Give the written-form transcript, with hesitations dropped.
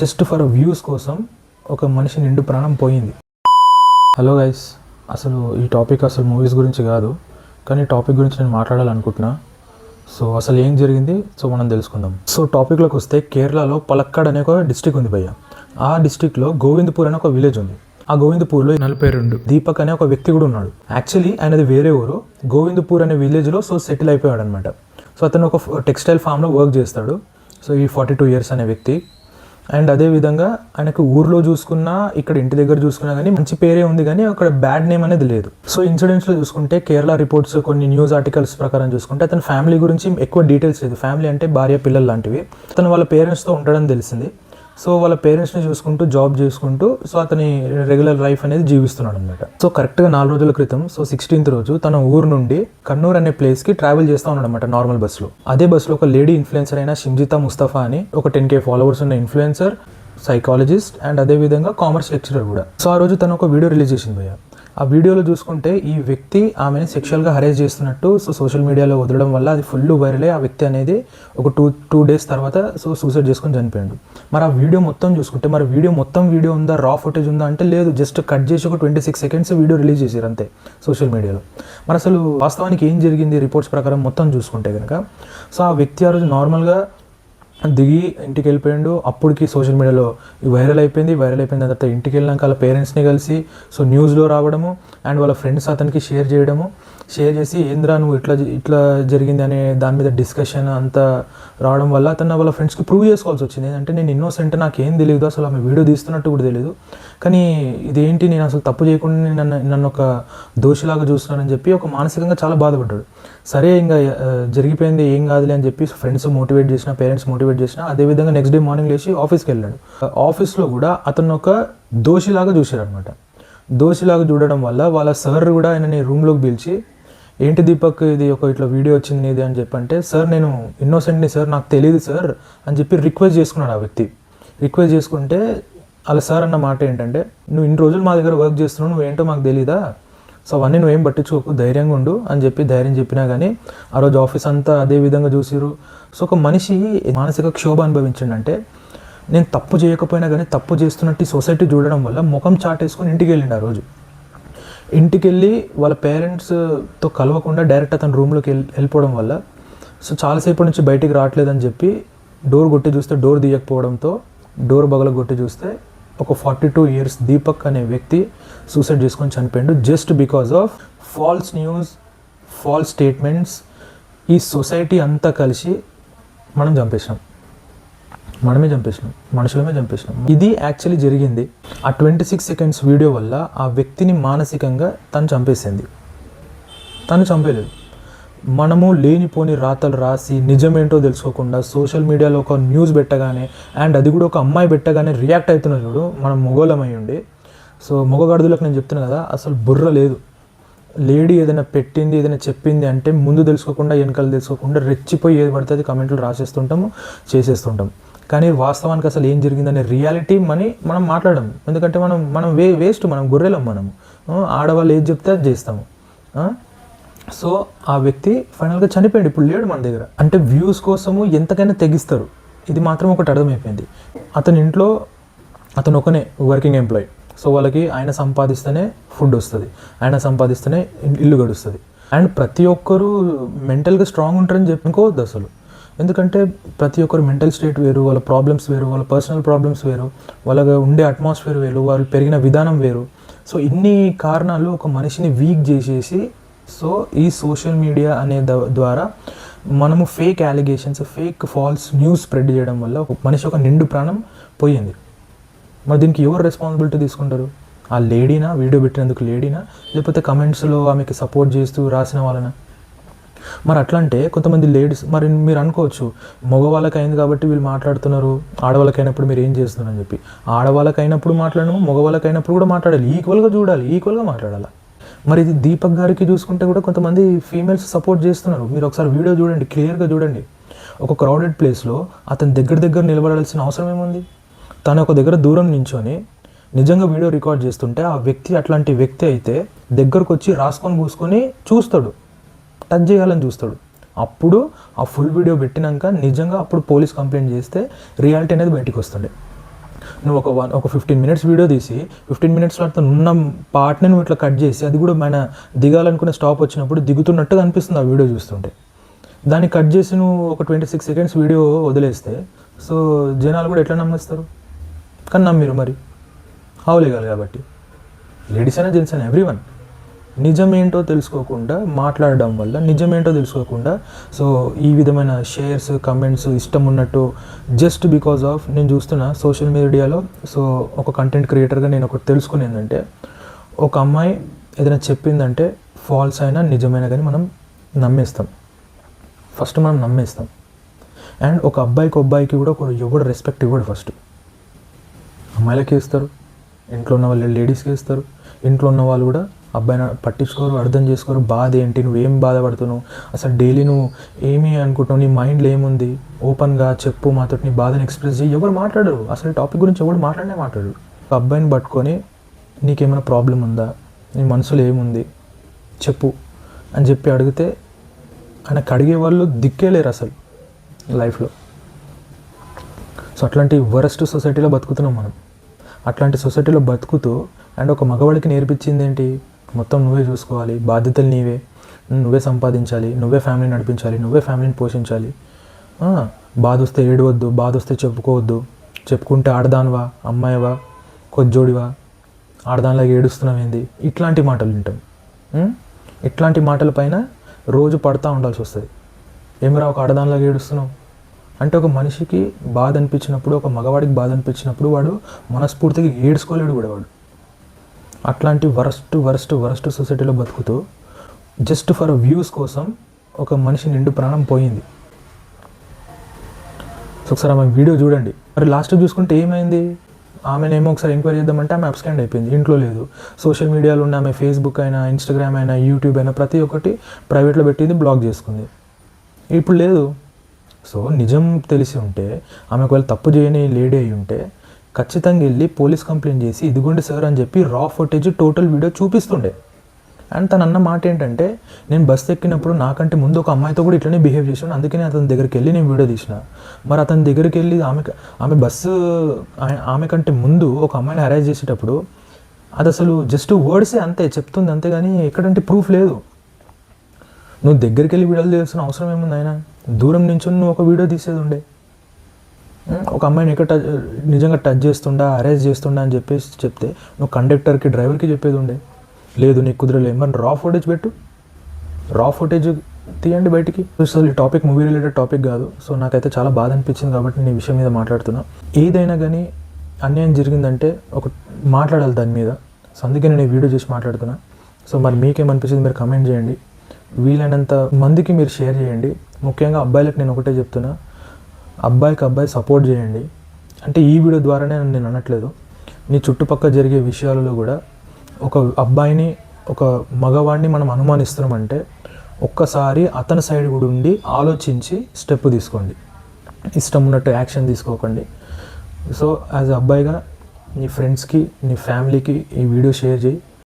Just for views కోసం ఒక మనిషి నిండు ప్రాణం పోయింది. హలో గైస్, అసలు ఈ టాపిక్ అసలు మూవీస్ గురించి కాదు, కానీ టాపిక్ గురించి నేను మాట్లాడాలనుకుంటున్నా. సో అసలు ఏం జరిగింది మనం తెలుసుకుందాం. సో టాపిక్లోకి వస్తే, కేరళలో పలక్కాడ్ అనే ఒక డిస్ట్రిక్ట్ ఉంది భయ్య. ఆ డిస్ట్రిక్ట్లో గోవిందపూర్ అనే ఒక విలేజ్ ఉంది. ఆ గోవిందపూర్లో 42 దీపక్ అనే ఒక వ్యక్తి కూడా ఉన్నాడు. యాక్చువల్లీ ఆయనది వేరే ఊరు, గోవిందపూర్ అనే విలేజ్లో సెటిల్ అయిపోయాడు అనమాట. సో అతను ఒక టెక్స్టైల్ ఫామ్లో వర్క్ చేస్తాడు. సో ఈ 42 years అనే వ్యక్తి. అండ్ అదేవిధంగా ఆయనకు ఊర్లో చూసుకున్నా, ఇక్కడ ఇంటి దగ్గర చూసుకున్నా కానీ మంచి పేరే ఉంది, కానీ అక్కడ బ్యాడ్ నేమ్ అనేది లేదు. సో ఇన్సిడెంట్స్లో చూసుకుంటే, కేరళ రిపోర్ట్స్ కొన్ని న్యూస్ ఆర్టికల్స్ ప్రకారం చూసుకుంటే, అతని ఫ్యామిలీ గురించి ఎక్కువ డీటెయిల్స్ లేదు. ఫ్యామిలీ అంటే భార్య పిల్లలు లాంటివి. అతను వాళ్ళ పేరెంట్స్తో ఉంటాడని తెలిసింది. సో వాళ్ళ పేరెంట్స్ని చూసుకుంటూ, జాబ్ చేసుకుంటూ, సో అతని రెగ్యులర్ లైఫ్ అనేది జీవిస్తున్నాడు అనమాట. సో కరెక్ట్గా 4 రోజుల క్రితం, సో 16th రోజు తన ఊరు నుండి కన్నూర్ అనే ప్లేస్కి ట్రావెల్ చేస్తూ ఉన్నాడు అనమాట, నార్మల్ బస్సులో. అదే బస్సులో ఒక లేడీ ఇన్ఫ్లుయెన్సర్ అయిన షింజితా ముస్తఫా అని ఒక 10K ఫాలోవర్స్ ఉన్న ఇన్ఫ్లుయెన్సర్, సైకాలజిస్ట్ అండ్ అదేవిధంగా కామర్స్ లెక్చరర్ కూడా. సో ఆ రోజు తను ఒక వీడియో రిలీజ్ చేసింది భయ్య. ఆ వీడియోలో చూసుకుంటే ఈ వ్యక్తి ఆమెని సెక్షువల్గా హరేస్ చేస్తున్నట్టు సోషల్ మీడియాలో వదలడం వల్ల అది ఫుల్ వైరల్ అయ్యి, ఆ వ్యక్తి అనేది ఒక టూ days తర్వాత సూసైడ్ చేసుకొని చనిపోయాడు. మరి ఆ వీడియో మొత్తం చూసుకుంటే, మరి వీడియో ఉందా, రా ఫుటేజ్ ఉందా అంటే లేదు, జస్ట్ కట్ చేసి ఒక 26 seconds వీడియో రిలీజ్ చేశారు అంతే సోషల్ మీడియాలో. మరి అసలు వాస్తవానికి ఏం జరిగింది రిపోర్ట్స్ ప్రకారం మొత్తం చూసుకుంటే కనుక, సో ఆ వ్యక్తి ఆ రోజు నార్మల్గా దిగి ఇంటికి వెళ్ళిపోయాడు. అప్పటికి సోషల్ మీడియాలో వైరల్ అయిపోయింది తర్వాత ఇంటికి వెళ్ళినాక వాళ్ళ పేరెంట్స్ని కలిసి సో న్యూస్లో రావడము, అండ్ వాళ్ళ ఫ్రెండ్స్ అతనికి షేర్ చేసి ఏంద్రా నువ్వు ఇట్లా జరిగింది అనే దాని మీద డిస్కషన్ అంతా రావడం వల్ల అతను వాళ్ళ ఫ్రెండ్స్కి ప్రూవ్ చేసుకోవాల్సి వచ్చింది. అంటే నేను ఇన్నోసెంట్, నాకేం తెలియదు, అసలు ఆమె వీడియో తీస్తున్నట్టు కూడా తెలియదు, కానీ ఇదేంటి, నేను అసలు తప్పు చేయకుండా నన్ను ఒక దోషిలాగా చూస్తున్నానని చెప్పి ఒక మానసికంగా చాలా బాధపడ్డాడు. సరే ఇంకా జరిగిపోయింది, ఏం కాదులే అని చెప్పి ఫ్రెండ్స్ మోటివేట్ చేసిన, పేరెంట్స్ మోటివేట్ చేసిన. అదేవిధంగా నెక్స్ట్ డే మార్నింగ్ లేచి ఆఫీస్కి వెళ్ళాడు. ఆఫీస్లో కూడా అతను ఒక దోషిలాగా చూశారు అనమాట. దోషిలాగా చూడడం వల్ల వాళ్ళ సార్ కూడా ఆయనని రూమ్లోకి పిలిచి, ఏంటి దీపక్ ఇది ఒక ఇట్లా వీడియో వచ్చింది నీది అని చెప్పంటే, సార్ నేను ఇన్నోసెంట్ని సార్, నాకు తెలియదు సార్ అని చెప్పి రిక్వెస్ట్ చేసుకున్నాడు ఆ వ్యక్తి. రిక్వెస్ట్ చేసుకుంటే వాళ్ళ సార్ అన్న మాట ఏంటంటే, నువ్వు ఇన్ని రోజులు మా దగ్గర వర్క్ చేస్తున్నావు, నువ్వేంటో మాకు తెలీదా, సో అవన్నీ నువ్వేం పట్టించుకోకు, ధైర్యంగా ఉండు అని చెప్పి ధైర్యం చెప్పినా కానీ ఆ రోజు ఆఫీస్ అంతా అదే విధంగా చూసిరు. సో ఒక మనిషి మానసిక క్షోభ అనుభవించిండంటే, నేను తప్పు చేయకపోయినా కానీ తప్పు చేస్తున్నట్టు సొసైటీ చూడడం వల్ల ముఖం చాటేసుకొని ఇంటికి వెళ్ళిండు. ఆ రోజు ఇంటికి వెళ్ళి వాళ్ళ పేరెంట్స్తో కలవకుండా డైరెక్ట్ అతను రూమ్లోకి వెళ్ళిపోవడం వల్ల, సో చాలాసేపటి నుంచి బయటికి రావట్లేదని చెప్పి డోర్ కొట్టి చూస్తే డోర్ తీయకపోవడంతో డోర్ కొట్టి చూస్తే ఒక 42 years దీపక్ అనే వ్యక్తి సూసైడ్ చేసుకొని చనిపోయాడు. Just because of false news, false statements. ఈ సొసైటీ అంతా కలిసి మనమే చంపేసినాం, మనుషులమే చంపేసినాం. ఇది యాక్చువల్లీ జరిగింది. ఆ 26 seconds వీడియో వల్ల ఆ వ్యక్తిని మానసికంగా తను చంపేసింది. తను చంపేలేదు. మనము లేనిపోని రాతలు రాసి నిజమేంటో తెలుసుకోకుండా సోషల్ మీడియాలో ఒక న్యూస్ పెట్టగానే, అండ్ అది కూడా ఒక అమ్మాయి పెట్టగానే రియాక్ట్ అవుతున్నారు చూడు, మనం మొగోళమై ఉండి. సో మగగాడుదులకు నేను చెప్తున్నా కదా, అసలు బుర్ర లేదు. లేడీ ఏదైనా పెట్టింది, ఏదైనా చెప్పింది అంటే ముందు తెలుసుకోకుండా, వెనకాల తెలుసుకోకుండా రెచ్చిపోయి ఏది పడుతుంది కమెంట్లు రాసేస్తుంటాము, చేసేస్తుంటాం. కానీ వాస్తవానికి అసలు ఏం జరిగిందనే రియాలిటీ మనం మాట్లాడము. ఎందుకంటే మనం వేస్ట్, మనం గొర్రెలం. మనము ఆడవాళ్ళు ఏది చెప్తే అది చేస్తాము. సో ఆ వ్యక్తి ఫైనల్గా చనిపోయాడు, ఇప్పుడు లేడు మన దగ్గర. అంటే వ్యూస్ కోసము ఎంతకైనా తెగిస్తారు, ఇది మాత్రం ఒకటి అర్థమైపోయింది. అతని ఇంట్లో అతను ఒకనే వర్కింగ్ ఎంప్లాయీ. సో వాళ్ళకి ఆయన సంపాదిస్తేనే ఫుడ్ వస్తుంది, ఆయన సంపాదిస్తేనే ఇల్లు గడుస్తుంది. అండ్ ప్రతి ఒక్కరూ మెంటల్గా స్ట్రాంగ్ ఉంటారని చెప్పుకోవద్దు అసలు. ఎందుకంటే ప్రతి ఒక్కరు మెంటల్ స్టేట్ వేరు, వాళ్ళ ప్రాబ్లమ్స్ వేరు, వాళ్ళ పర్సనల్ ప్రాబ్లమ్స్ వేరు, వాళ్ళ ఉండే అట్మాస్ఫియర్ వేరు, వాళ్ళు పెరిగిన విధానం వేరు. సో ఇన్ని కారణాలు ఒక మనిషిని వీక్ చేసేసి, సో ఈ సోషల్ మీడియా అనే ద్వారా మనము fake allegations, fake false news spread చేయడం వల్ల ఒక మనిషి ఒక నిండు ప్రాణం పోయింది. మరి దీనికి ఎవరు రెస్పాన్సిబిలిటీ తీసుకుంటారు? ఆ లేడీనా, వీడియో పెట్టినందుకు లేడీనా, లేకపోతే కమెంట్స్లో ఆమెకి సపోర్ట్ చేస్తూ రాసిన వాళ్ళనా? మరి అట్లా అంటే కొంతమంది లేడీస్, మరి మీరు అనుకోవచ్చు మగవాళ్ళకి అయింది కాబట్టి వీళ్ళు మాట్లాడుతున్నారు, ఆడవాళ్ళకైనప్పుడు మీరు ఏం చేస్తున్నారని చెప్పి. ఆడవాళ్ళకైనప్పుడు మాట్లాడము, మగవాళ్ళకైనప్పుడు కూడా మాట్లాడాలి, ఈక్వల్గా చూడాలి, ఈక్వల్గా మాట్లాడాలి. మరి ఇది దీపక్ గారికి చూసుకుంటే కూడా కొంతమంది ఫీమేల్స్ సపోర్ట్ చేస్తున్నారు. మీరు ఒకసారి వీడియో చూడండి, క్లియర్గా చూడండి. ఒక క్రౌడెడ్ ప్లేస్లో అతని దగ్గర నిలబడాల్సిన అవసరం ఏముంది? తను ఒక దగ్గర దూరం నించొని నిజంగా వీడియో రికార్డ్ చేస్తుంటే, ఆ వ్యక్తి అట్లాంటి వ్యక్తి అయితే దగ్గరకు వచ్చి రాసుకొని పూసుకొని చూస్తాడు, టచ్ చేయాలని చూస్తాడు. అప్పుడు ఆ ఫుల్ వీడియో పెట్టినాక నిజంగా అప్పుడు పోలీస్ కంప్లైంట్ చేస్తే రియాలిటీ అనేది బయటికి వస్తుండే. నువ్వు ఒక 15 మినిట్స్ వీడియో తీసి 15 మినిట్స్లో అతను ఉన్న పార్ట్ని నువ్వు ఇట్లా కట్ చేసి అది కూడా మన దిగాలనుకునే స్టాప్ వచ్చినప్పుడు దిగుతున్నట్టుగా అనిపిస్తుంది ఆ వీడియో చూస్తుంటే. దాన్ని కట్ చేసి నువ్వు ఒక 26 సెకండ్స్ వీడియో వదిలేస్తే సో జనాలు కూడా ఎట్లా నమ్మేస్తారు? కానీ నమ్మిరు మరి అవలేగాలి కాబట్టి. లేడీస్ అయినా జెంట్స్ అయినా ఎవ్రీవన్ నిజమేంటో తెలుసుకోకుండా మాట్లాడడం వల్ల, నిజమేంటో తెలుసుకోకుండా సో ఈ విధమైన షేర్స్ కమెంట్స్ ఇష్టం ఉన్నట్టు జస్ట్ బికాజ్ ఆఫ్ నేను చూస్తున్న సోషల్ మీడియాలో సో ఒక కంటెంట్ క్రియేటర్గా నేను ఒకటి తెలుసుకుని ఏంటంటే, ఒక అమ్మాయి ఏదైనా చెప్పిందంటే ఫాల్స్ అయినా నిజమైనా కానీ మనం నమ్మేస్తాం. ఫస్ట్ మనం నమ్మేస్తాం. అండ్ ఒక అబ్బాయికి కూడా ఎవడు రెస్పెక్ట్ ఇవ్వడు. ఫస్ట్ అమ్మాయిలకి ఇస్తారు, ఇంట్లో ఉన్న వాళ్ళు లేడీస్కి ఇస్తారు. ఇంట్లో ఉన్న వాళ్ళు కూడా అబ్బాయిని పట్టించుకోరు, అర్థం చేసుకోరు. బాధ ఏంటి, నువ్వేం బాధపడుతున్నావు, అసలు డైలీ నువ్వు ఏమి అనుకుంటున్నావు, నీ మైండ్లో ఏముంది, ఓపెన్గా చెప్పు, మాతో నీ బాధని ఎక్స్ప్రెస్ చేయి. ఎవరు మాట్లాడరు అసలు టాపిక్ గురించి, ఎవరు మాట్లాడరు. ఒక అబ్బాయిని పట్టుకొని నీకేమైనా ప్రాబ్లం ఉందా, నీ మనసులో ఏముంది చెప్పు అని చెప్పి అడిగితే ఆయనకు అడిగే వాళ్ళు దిక్కే లేరు అసలు లైఫ్లో. సో అట్లాంటి వరస్ట్ సొసైటీలో బతుకుతున్నాం మనం. అట్లాంటి సొసైటీలో బతుకుతూ అండ్ ఒక మగవాడికి నేర్పించింది ఏంటి, మొత్తం నువ్వే చూసుకోవాలి, బాధ్యతలు నీవే, నువ్వే సంపాదించాలి, నువ్వే ఫ్యామిలీని నడిపించాలి, నువ్వే ఫ్యామిలీని పోషించాలి. బాధ వస్తే ఏడవద్దు, బాధ వస్తే చెప్పుకోవద్దు, చెప్పుకుంటే ఆడదానివా, అమ్మాయివా, కొజ్జోడివా, ఆడదానిలాగా ఏడుస్తున్నావేంది, ఇట్లాంటి మాటలు వింటాం. ఇట్లాంటి మాటల పైన రోజు పడతా ఉండాల్సి వస్తుంది. ఏమిరా ఒక ఆడదానిలాగా ఏడుస్తున్నావు అంటే, ఒక మనిషికి బాధ అనిపించినప్పుడు, ఒక మగవాడికి బాధ అనిపించినప్పుడు వాడు మనస్ఫూర్తిగా ఏడ్చుకోలేడు కూడా వాడు. అట్లాంటి వరస్ట్ సొసైటీలో బతుకుతూ జస్ట్ ఫర్ వ్యూస్ కోసం ఒక మనిషి నిండు ప్రాణం పోయింది. సో ఒకసారి ఆమె వీడియో చూడండి. మరి లాస్ట్ చూసుకుంటే ఏమైంది, ఆమెనేమో ఒకసారి ఎంక్వైరీ చేద్దామంటే ఆమె అబ్స్కాండ్ అయిపోయింది, ఇంట్లో లేదు. సోషల్ మీడియాలో ఉన్న ఆమె ఫేస్బుక్ అయినా, ఇన్స్టాగ్రామ్ అయినా, యూట్యూబ్ అయినా ప్రతి ఒక్కటి ప్రైవేట్లో పెట్టింది, బ్లాక్ చేసుకుంది. ఇప్పుడు లేదు. సో నిజం తెలిసి ఉంటే, ఆమె ఒకవేళ తప్పు చేయని లేడీ అయి ఉంటే ఖచ్చితంగా వెళ్ళి పోలీస్ కంప్లైంట్ చేసి ఇదిగోండి సార్ అని చెప్పి రా ఫుటేజ్ టోటల్ వీడియో చూపిస్తుండే. అండ్ తను అన్న మాట ఏంటంటే, నేను బస్సు ఎక్కినప్పుడు నాకంటే ముందు ఒక అమ్మాయితో కూడా ఇట్లనే బిహేవ్ చేశాను, అందుకని అతని దగ్గరికి వెళ్ళి నేను వీడియో తీసిన. మరి అతని దగ్గరికి వెళ్ళి ఆమె కంటే ముందు ఒక అమ్మాయిని అరేంజ్ చేసేటప్పుడు అది అసలు జస్ట్ వర్డ్సే అంతే చెప్తుంది, అంతేగాని ఎక్కడంటే ప్రూఫ్ లేదు. నువ్వు దగ్గరికి వెళ్ళి వీడియోలు తీయాల్సిన అవసరం ఏముంది? ఆయన దూరం నుంచి నువ్వు ఒక వీడియో తీసేది ఉండే. ఒక అమ్మాయిని ఎక్కడ నిజంగా టచ్ చేస్తుండా, అరేంజ్ చేస్తుండా అని చెప్పేసి చెప్తే నువ్వు కండక్టర్కి, డ్రైవర్కి చెప్పేది ఉండే. లేదు నీకు కుదరలేదు, మరి రా ఫుటేజ్ పెట్టు, రా ఫుటేజ్ తీయండి బయటికి. అసలు ఈ టాపిక్ మూవీ రిలేటెడ్ టాపిక్ కాదు. సో నాకైతే చాలా బాధ అనిపించింది కాబట్టి నేను ఈ విషయం మీద మాట్లాడుతున్నా. ఏదైనా కానీ అన్యాయం జరిగిందంటే ఒక మాట్లాడాలి దాని మీద. సో అందుకే నేను ఈ వీడియో చేసి మాట్లాడుతున్నా. సో మరి మీకేమనిపించింది మీరు కమెంట్ చేయండి, వీలైనంత మందికి మీరు షేర్ చేయండి. ముఖ్యంగా అబ్బాయిలకు నేను ఒకటే చెప్తున్నా, అబ్బాయికి అబ్బాయి సపోర్ట్ చేయండి. అంటే ఈ వీడియో ద్వారానే నేను అనట్లేదు, నీ చుట్టుపక్కల జరిగే విషయాలలో కూడా ఒక అబ్బాయిని, ఒక మగవాడిని మనం అనుమానిస్తున్నామంటే ఒక్కసారి అతని సైడ్ కూడా ఉండి ఆలోచించి స్టెప్ తీసుకోండి. ఇష్టం ఉన్నట్టు యాక్షన్ తీసుకోకండి. సో యాజ్ అబ్బాయిగా నీ ఫ్రెండ్స్కి, నీ ఫ్యామిలీకి ఈ వీడియో షేర్ చేయి.